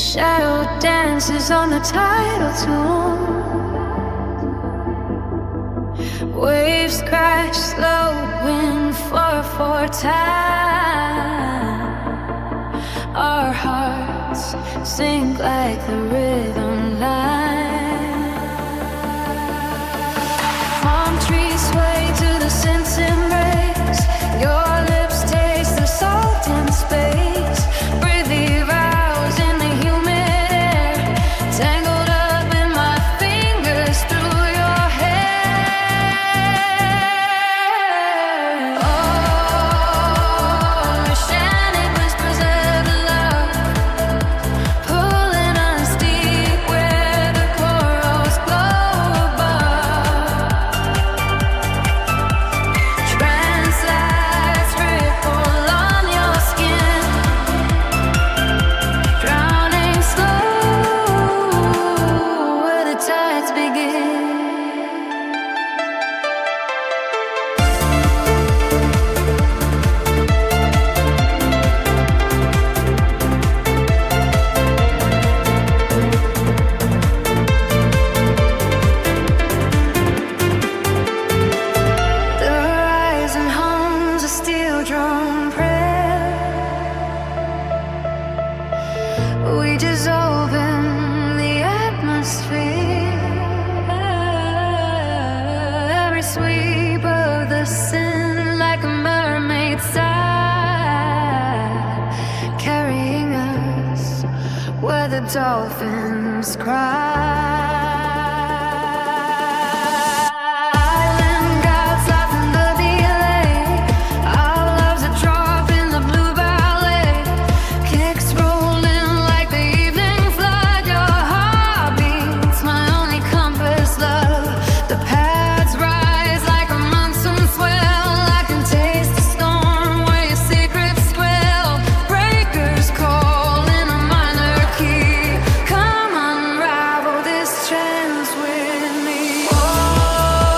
Shadow dances on the tidal tune. Waves crash slow in 4/4 time. Our hearts sink like the rhythm line. Palm trees sway to the sense embrace. Your lips taste the salt in space. Breathe the vows in the humid air. Tangled up in my fingers through your hair. Oh, oceanic whispers of love, pulling us deep where the corals glow above. Trance lights ripple on your skin, drowning slow where the tides begin. The horizon hums a steel drum prayer. We dissolve in the atmosphere. Every sweep of the sin like a mermaid sigh, carrying us where the dolphins cry. Island gods soften the delay. Our loves a drop in the blue ballet. Kicks rolling like the evening flood. Your heart beats my only compass, love. The paths rise like a monsoon swell. I can taste the storm where your secrets swell. Breakers call in a minor key. Come unravel this trance with me. Oh,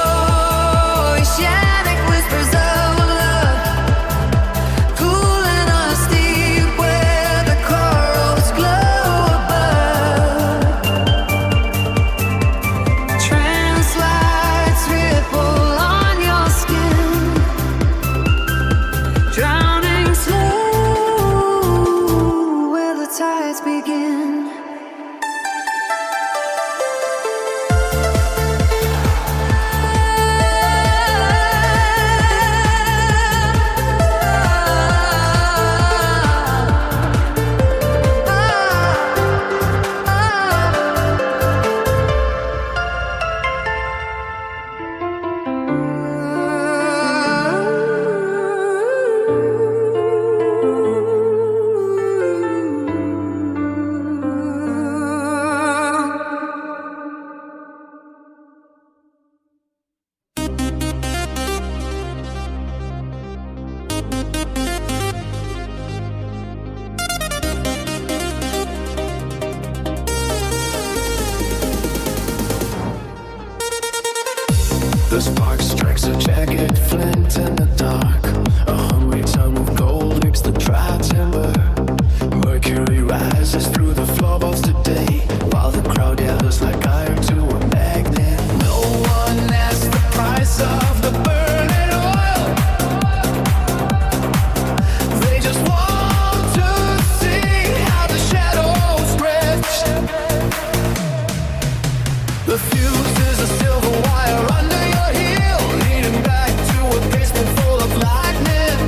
oceanic whispers of love, cooling us deep where the corals glow above. Trance lights ripple on your skin, drowning slow where the tides begin. The spark strikes a jagged flint in the dark. A hungry tongue of gold licks the dry timber. Mercury rises through the floorboards today, while the crowd yells like iron to a magnet. No one asks the price of the burning oil. They just want to see how the shadows stretch. The fuse is a silver wire under your heel, leading back to a basement full of lightning.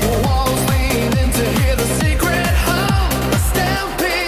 The walls lean in to hear the secret hum, a stampede.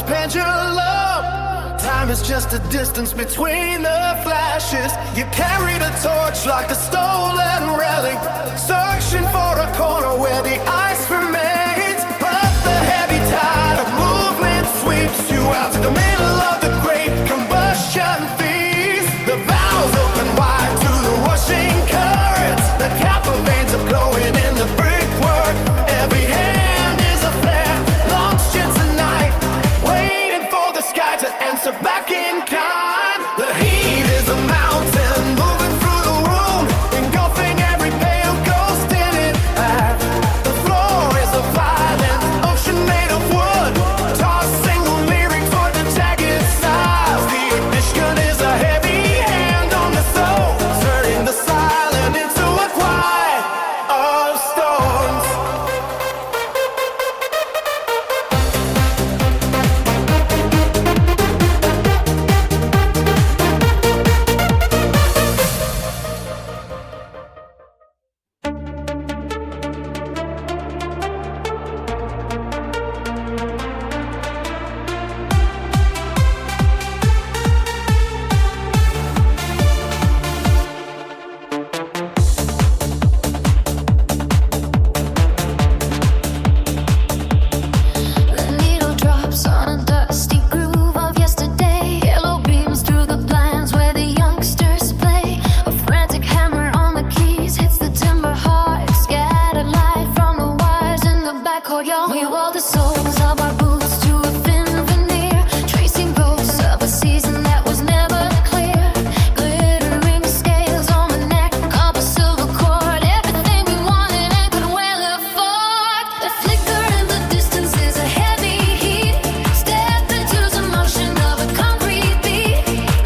pendulum. Time is just a distance between the flashes. You carry the torch like a stolen relic, searching for a corner where the ice remains. But the heavy tide of movement sweeps you out to the middle of the great combustion feast. The valves open wide to the rushing currents. The capital veins are glowing in the brickwork. Every hand is a flare, long strips of night, waiting for the sky to answer back in kind. The heat is a mountain moving through the room, engulfing every pale ghost in it. The floor is a violent ocean made of wood, tossing the lyric toward the jagged sides. The ignition is a heavy hand on the soul, turning the silent into a quiet of storms. The needle drops on a dusty groove of yesterday. Yellow beams through the blinds where the youngsters play. A frantic hammer on the keys hits the timber hard. Scattered light from the wires in the back courtyard. We wore the soles of our boots to a thin veneer, tracing ghosts of a season that was never clear. Glittering scales on the neck of a silver cord. Everything we wanted and could well afford. The flicker in the distance is a heavy heat. Step into the motion of a concrete beat.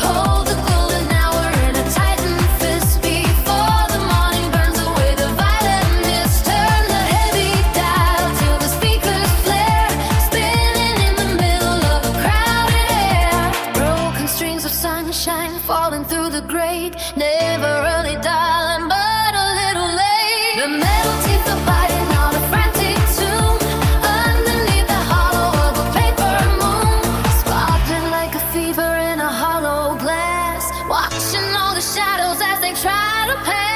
Hold the golden hour in a tightened fist before the morning burns away the violet mist. Turn the heavy dial till the speakers flare, spinning in the middle of a crowded air. Broken strings of sunshine falling through the grate. Never early, darling, but a little late. The metal teeth are biting on a frantic tune underneath the hollow of a paper moon, sparkling like a fever in a hollow glass, watching all the shadows as they try to pass.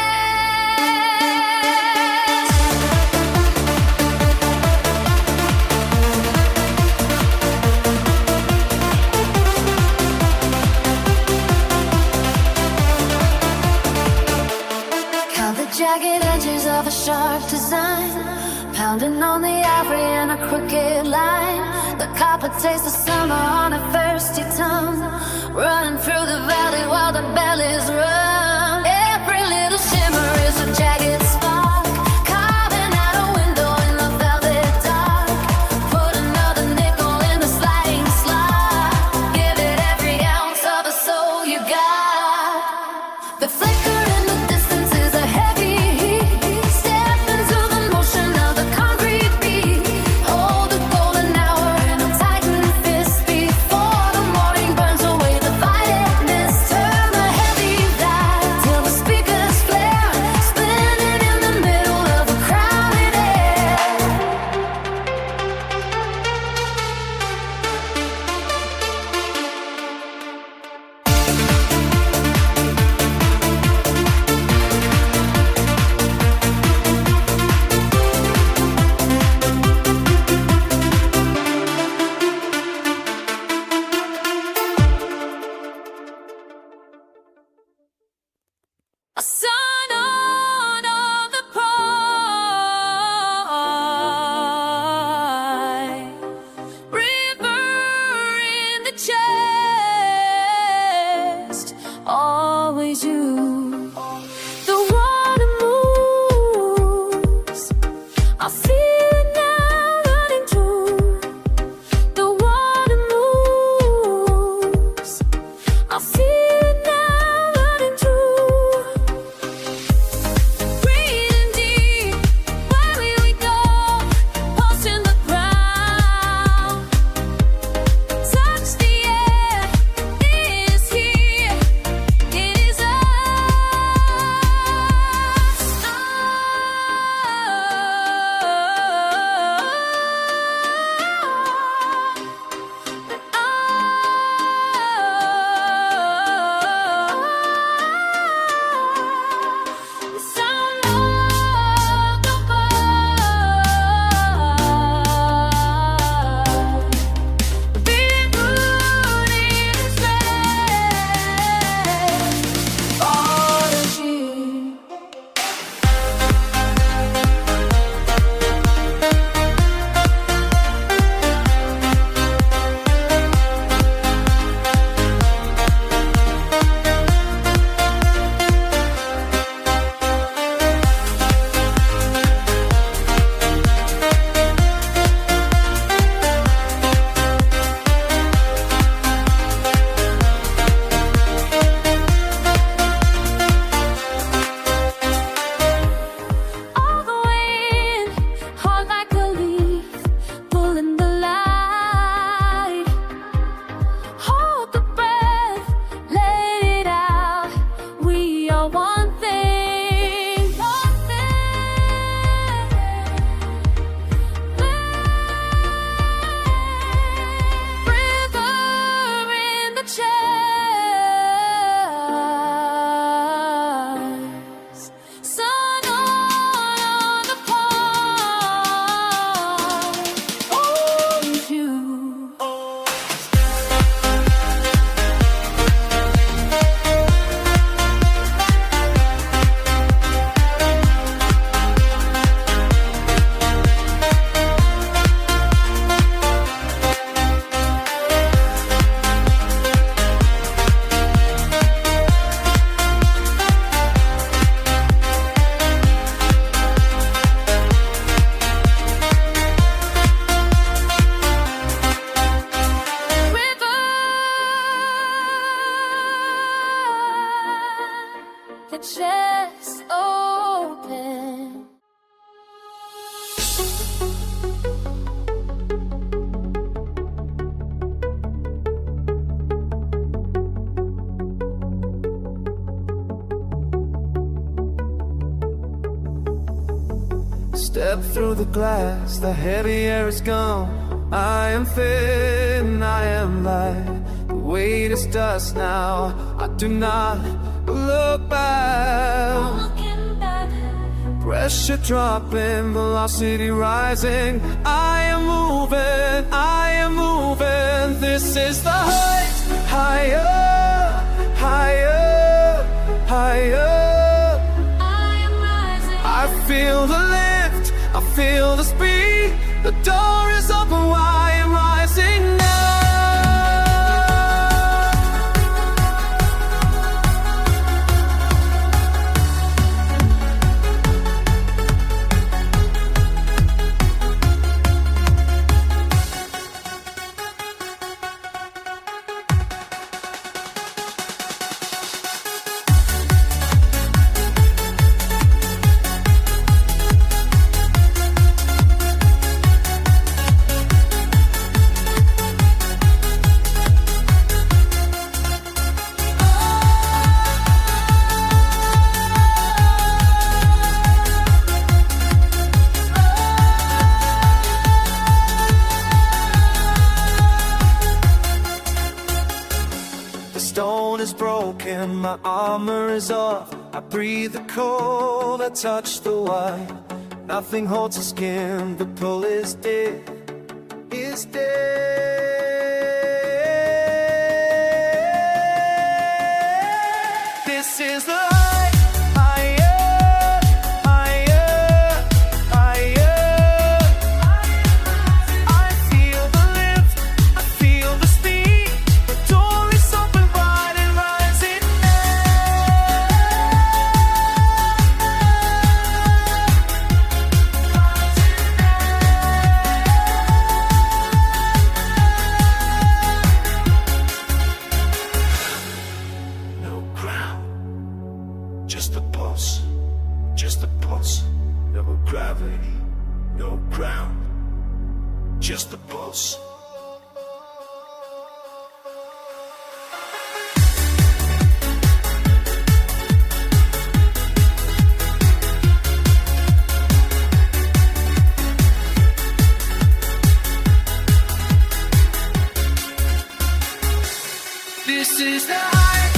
Count the jagged edges of a sharp design, pounding on the ivory in a crooked line. The copper tastes the summer on a thirsty tongue, running through the valley while the bellies run. Every little shimmer is a jagged spark, carving out a window in the velvet dark. Put another nickel in the sliding slot, give it every ounce of the soul you got. The flicker in the distance is a heavy heat. Step into the motion of the concrete beat. Hold the golden hour in a tightened fist before the morning burns away the violet mist. Turn the heavy dial Step through the glass, the heavy air is gone. I am thin, I am light. The weight is dust now. I do not look back. Pressure dropping, velocity rising. I am moving, I am moving. This is the height. Higher, higher, higher. I am rising. I feel the lift, I feel the speed. The door is open, I am rising now. My armor is off, I breathe the cold, I touch the white. Nothing holds the skin, the pull is dead, is dead. This is the height, higher, higher, higher. I feel the lift, I feel the speed. The door is open wide and rising. Just a pulse, just a pulse. No gravity, no ground. Just a pulse. This is the height.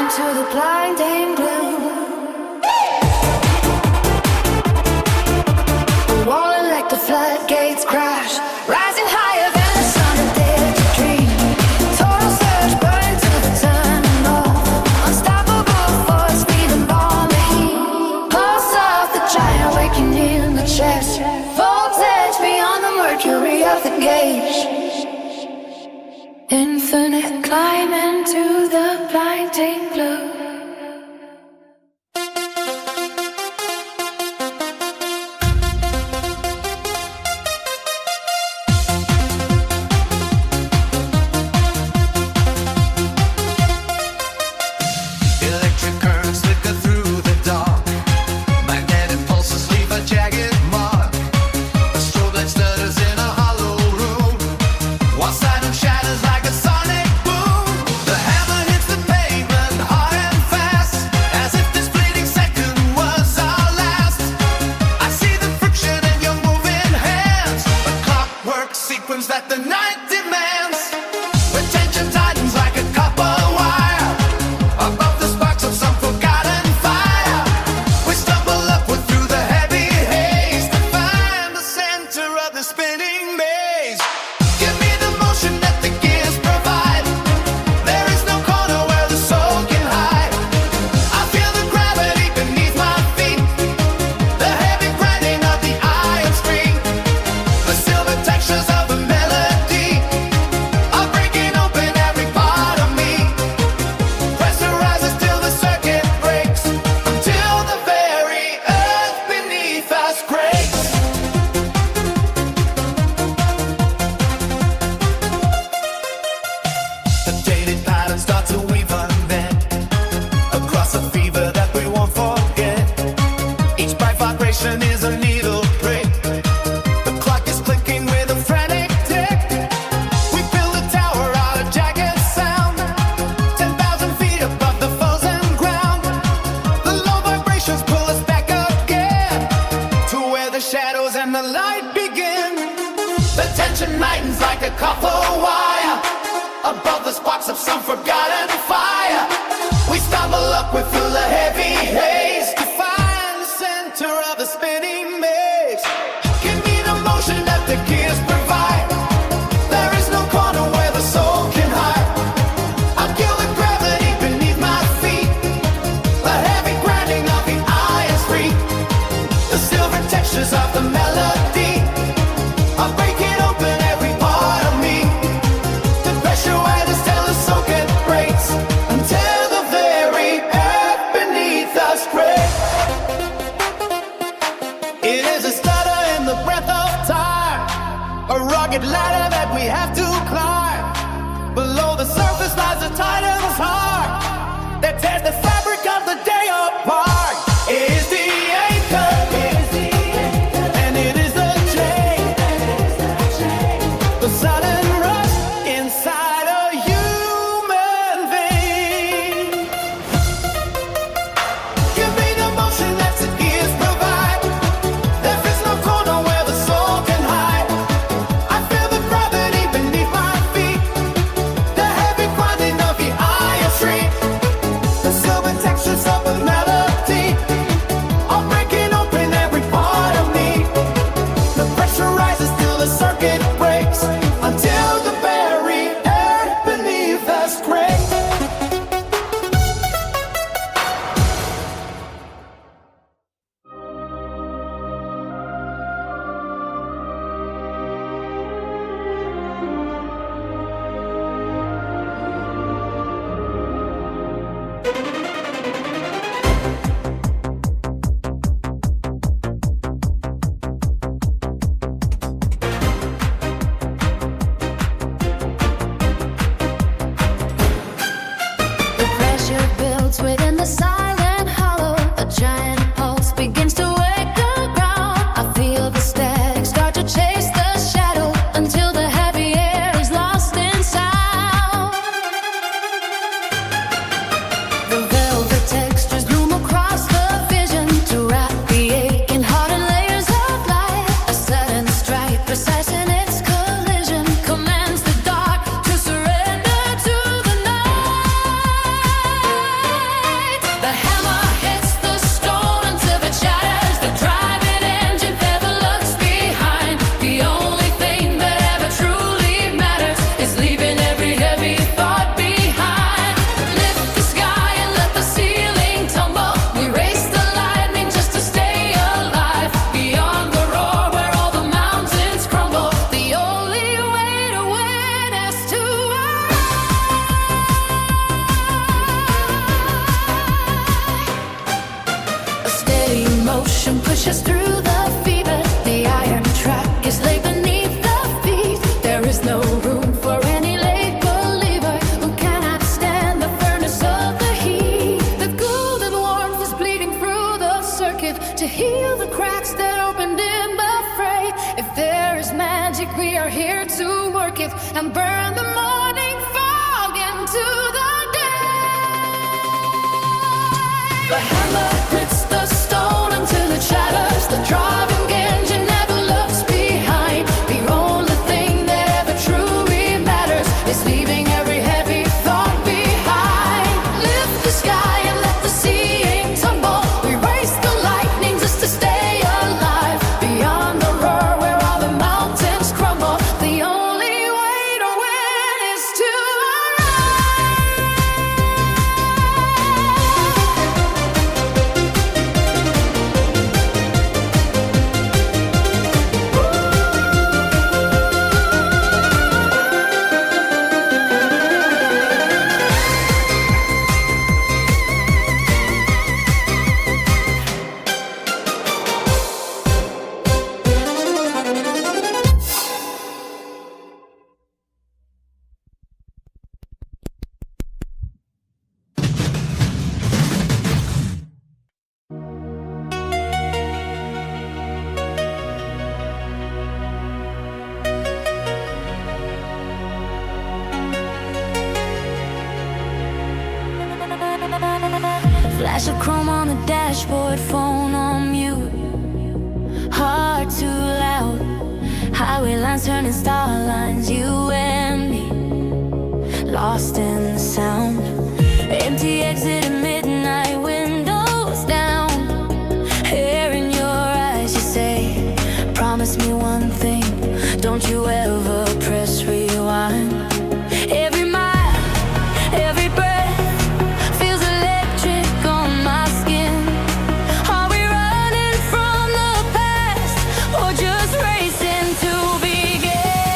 into the blinding gloom. Won't let the floodgates crash, rising higher than the sun that dared to dream. Total surge, burning to the turning off. Unstoppable force, feeding on the heat. Pulse off the giant waking in the chest. Voltage beyond the mercury of the gauge. Infinite climb into the blinding blue. Until the very earth beneath us. motion pushes through the fever. The iron track is laid beneath the feet. There is no room for any late believer who cannot stand the furnace of the heat. The golden warmth is bleeding through the circuit to heal the cracks that opened in the fray. If there is magic, we are here to work it and burn the morning fog into the day. The hammer grits the stone until it shatters. The driving engine never looks behind. The only thing that ever truly matters is leaving every heavy thought behind. Lift the sky and let the seeing tumble. We race the lightning just to stay alive. Beyond the roar where all the mountains crumble, the only way to win is to flash of chrome on the dashboard, phone on mute. Heart too loud, highway lines turning star lines. You and me, lost in the sound. Empty exit at midnight, windows down. Hair in your eyes, you say, promise me one thing, don't you ever press rewind. Every mile, every breath feels electric on my skin. Are we running from the past or just racing to begin?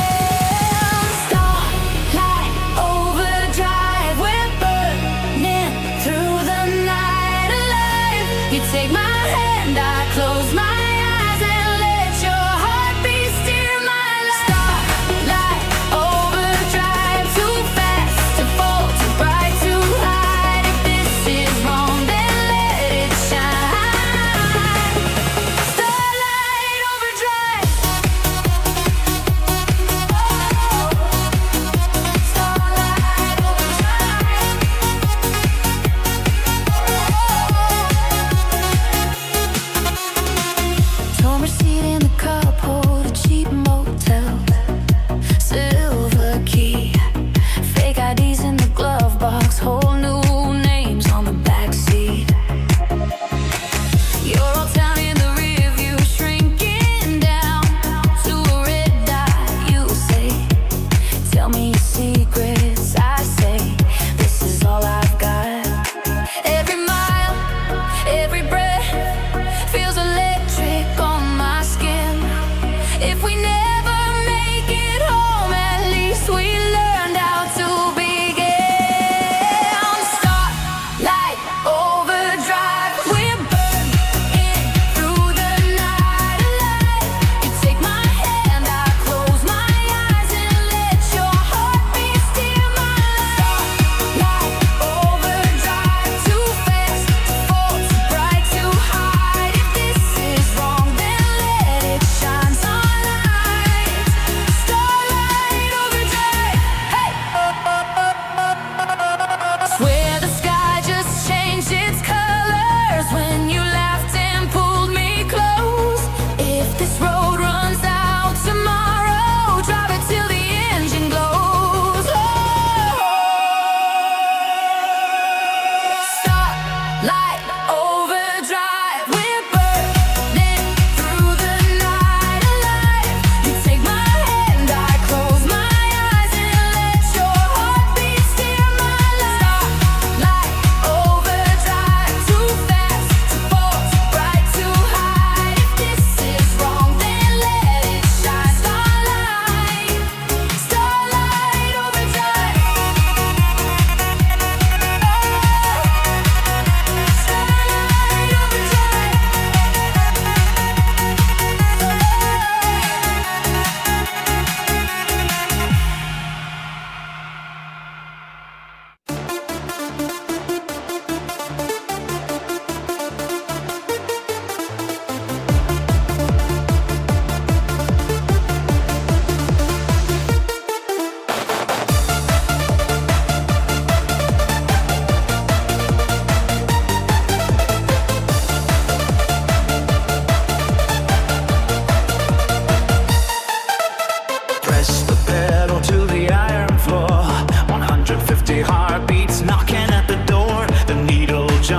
Starlight overdrive, we're burning through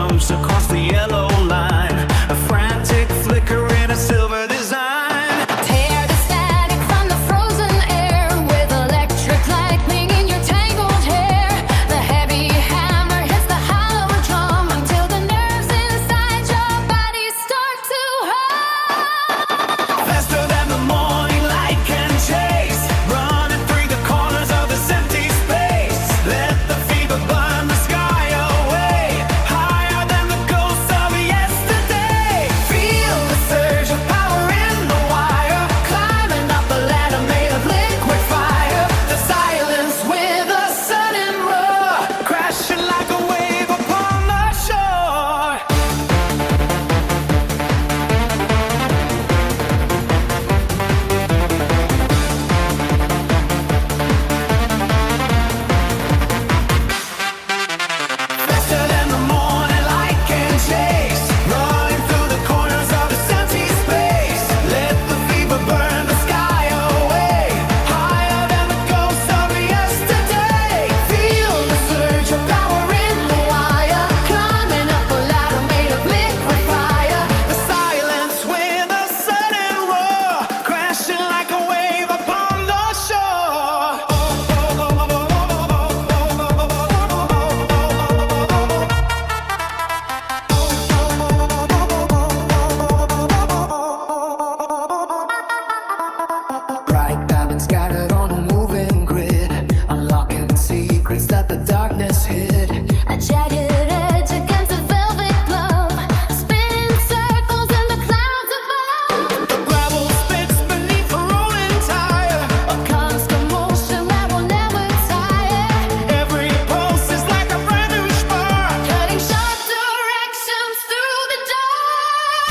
jumps across the yellow line, a frantic flicker in a silver design. Tear the static from the frozen air with electric lightning in your tangled hair. The heavy hammer hits the hollow drum until the nerves inside your body start to hum. Faster than the morning light can chase, running through the corners of this empty space. Let the fever burn the sky away, higher than the ghosts of yesterday. Feel the surge of power in the wire, climbing up a ladder made of liquid fire. The silence with a sudden roar, crashing like a wave upon the shore. Faster than the morning light can chase, running through the corners of this empty space. Let the fever burn the sky away, higher than the ghosts of yesterday. Feel the surge of power in the wire, climbing up a ladder made of liquid fire. The silence with a sudden roar, crashing like a wave upon the shore. Bright diamonds scattered on a moving grid, unlocking secrets that the darkness hid. A jagged edge against a velvet glove, spinning circles in the clouds above. The gravel spits beneath a rolling tire, A constant motion that will never tire, every pulse is like a brand new spark. cutting sharp directions through the dark.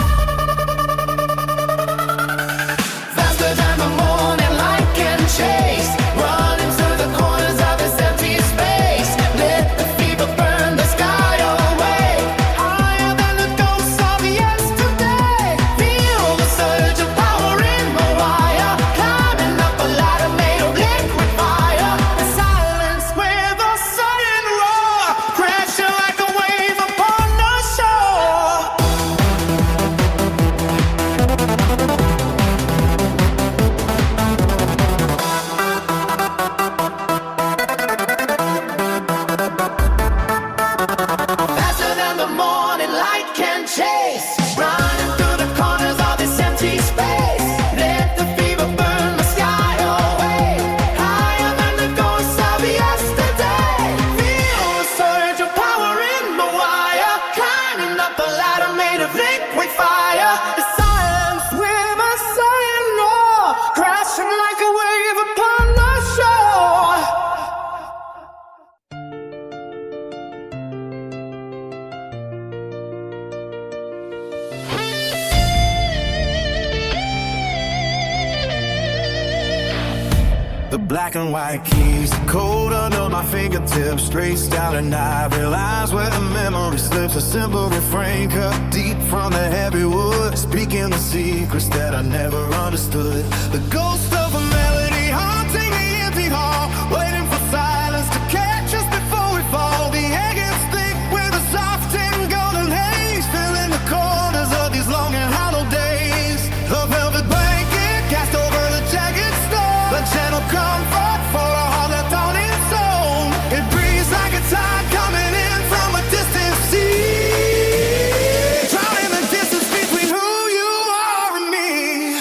Faster than the morning light can chase, running through the corners of this empty space. Let the fever burn the sky away, higher than the ghosts of yesterday. Feel the surge of power in the wire, climbing up a ladder made of liquid fire. The silence with a sudden roar, crashing like a wave upon the shore. Faster than the morning light can chase, running through the corners of this empty space. Let the fever burn the sky away, higher than the ghosts of yesterday. Feel the surge of power in the wire, climbing up a ladder made of liquid fire. The silence with a sudden roar, crashing like a wave upon the shore. The black and white keys, cold under my fingertips, traced down and I realize where the memory slips. A simple refrain cut deep from the heavy wood, speaking the secrets that I never understood. The ghost of a melody haunting the empty hall, waiting for silence to catch us before we fall. The air gets thick with a soft and golden haze, filling the corners of these long and hollow days. The velvet blanket cast over the jagged stone, the gentle comfort for a heart left on its own. It breathes like a tide coming in from a distant sea, drowning the distance between who you are and me.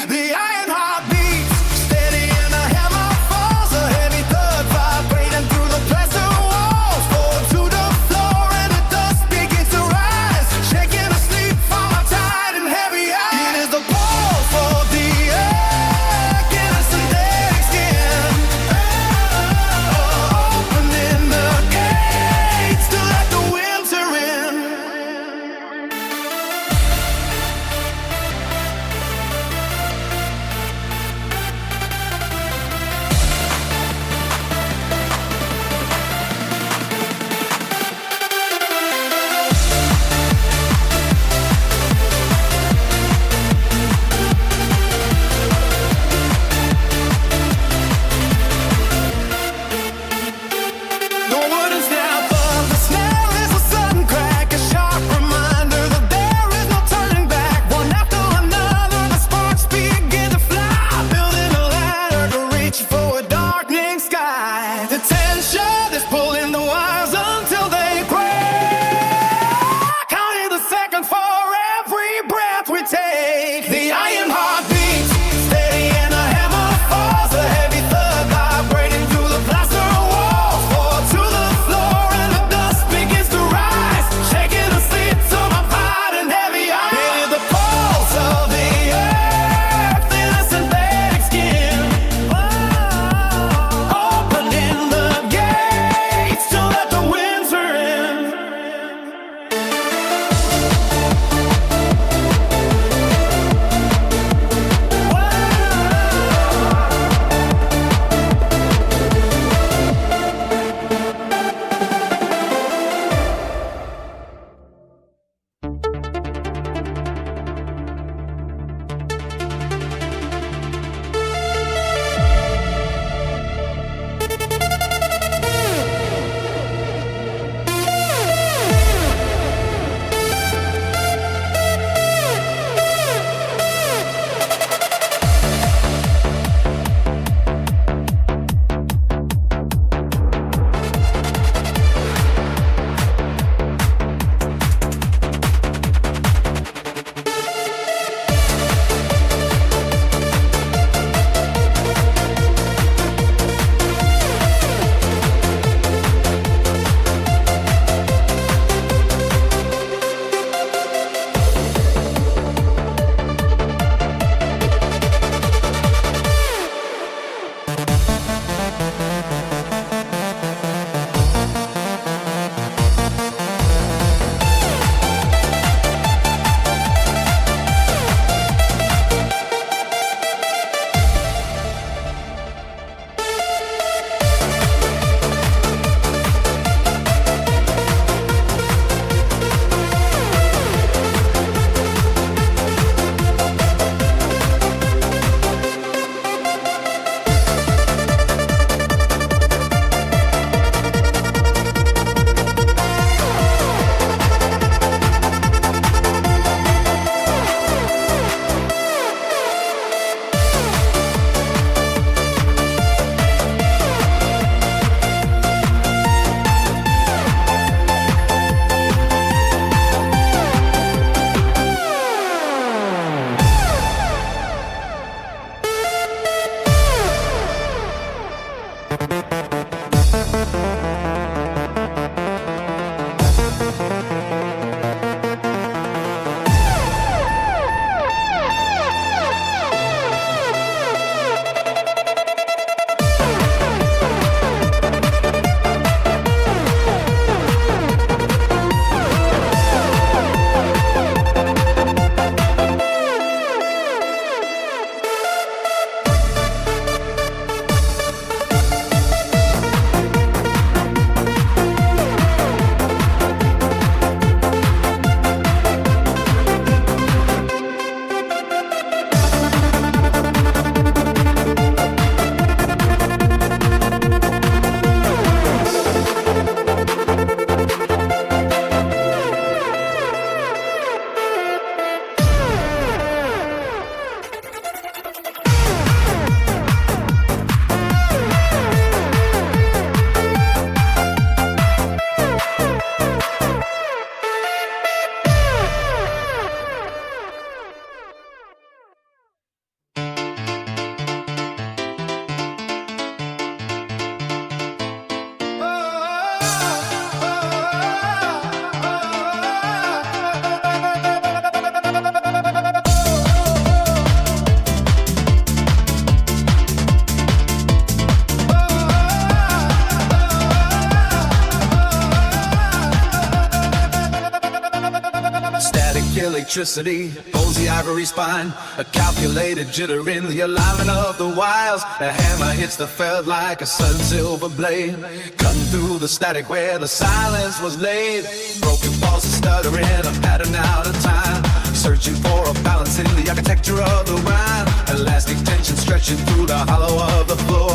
The iron heart beats steady and the hammer falls, a heavy thud. static electricity holds the ivory spine. A calculated jitter in the alignment of the wires. The hammer hits the felt like a sudden silver blade, cutting through the static where the silence was laid. Broken pulses stuttering, a pattern out of time, searching for a balance in the architecture of the rhyme. Elastic tension stretching through the hollow of the floor,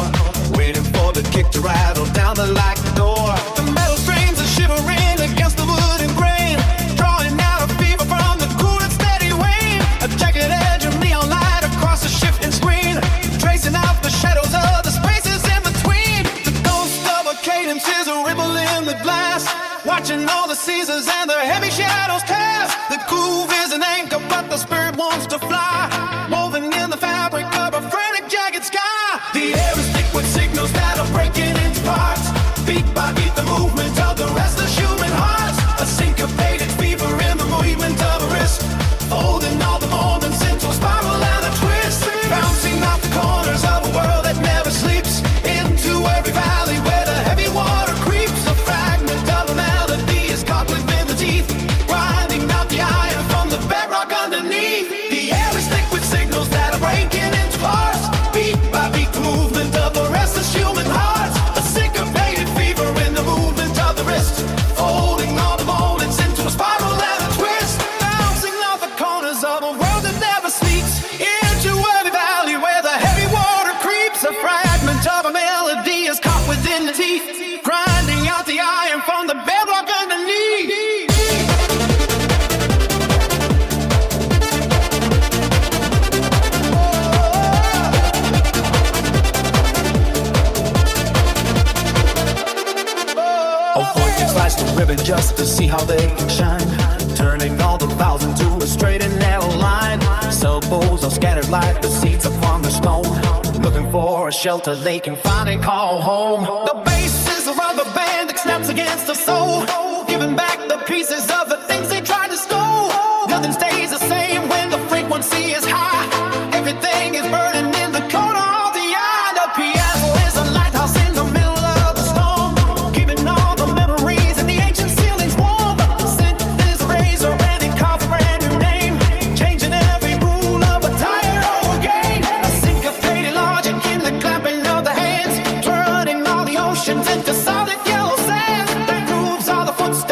waiting for the kick to rattle down the locked door. The metal strings are shivering against the wooden grain, drawing out a fever from the cool and steady wane. A jagged edge of neon light across the shifting screen, tracing out the shadows of the spaces in between. The ghost of a cadence is a ripple in the glass, watching all the seasons and the heavy shadows cast. The groove is an anchor, but the spirit wants to fly, woven in the fabric of a frantic jagged sky. The air is thick with signals that are breaking into parts, beat by beat the movement of the restless human hearts. A syncopated fever in the movement of a wrist, folding all the moments into a spiral and a twist, bouncing off the corners of a world that never sleeps, into every valley where the heavy water creeps. A fragment of a melody is caught within the teeth, grinding out the iron from the bedrock underneath. The air is thick with signals that are breaking into parts, beat by beat the movement of the restless human hearts. A syncopated fever in the movement of the wrist, folding all the moments into a spiral and a twist, bouncing off the corners of a world that never sleeps, into every valley where the heavy water creeps. A fragment of a melody is caught within the teeth, grinding out the iron from the bedrock underneath. Slice the ribbon just to see how they can shine, turning all the vowels into a straight and narrow line. Syllables are scattered like the seeds upon the stone, looking for a shelter they can find and call home. The bass is a rubber band that snaps against the soul, giving back the pieces of the things they tried to stole. Nothing stays the same when the frequency is high, everything is burning in the corner of the eye. The piano is a lighthouse in the middle of the storm, keeping all the memories in the ancient ceilings warm. Sent this razor and it carved a brand new name, changing every rule of a tired old game. A syncopated logic in the clapping of the hands, turning all the oceans into solid yellow sand. That grooves all the footsteps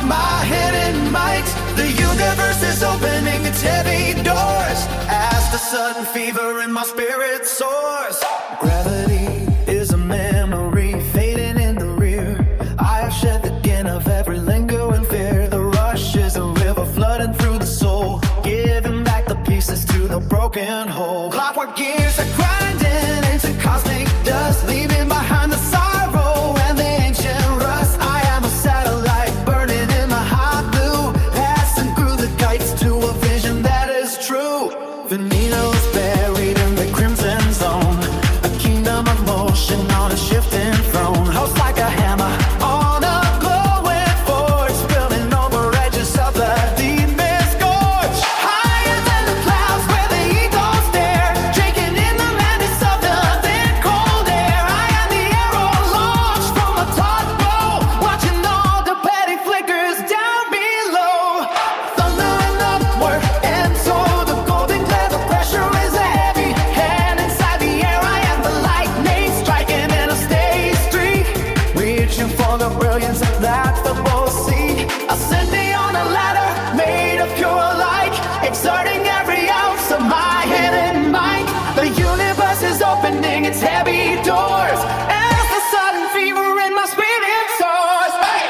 my hidden might. The universe is opening its heavy doors as the sudden fever in my spirit soars. Gravity is a memory fading in the rear. I have shed the skin of every lingering fear. The rush is a river flooding through the soul, giving back the pieces to the broken whole. Clockwork gears are grinding into cosmic dust, leaving behind the sorrow and the ancient rust. I am a satellite burning in the hot blue, passing through the kites to a vision that is true. Veneno's buried in the crimson zone, a kingdom of motion on a shifting throne. Host like a hammer on a glowing forge, spilling over edges of the deepest gorge. Higher than the clouds where the eagles stare, drinking in the madness of the thin cold air. I am the arrow launched from a taut bow, watching all the petty flickers down below. Thundering upward and so the golden glare, the pressure is a heavy hand inside the air. I am the lightning striking in a steady streak, reaching for the brilliance that the bow see. Ascending on a ladder made of pure light, exerting every ounce of my hidden might. The universe is opening its heavy doors as the sudden fever in my spirit soars. Hey!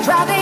Driving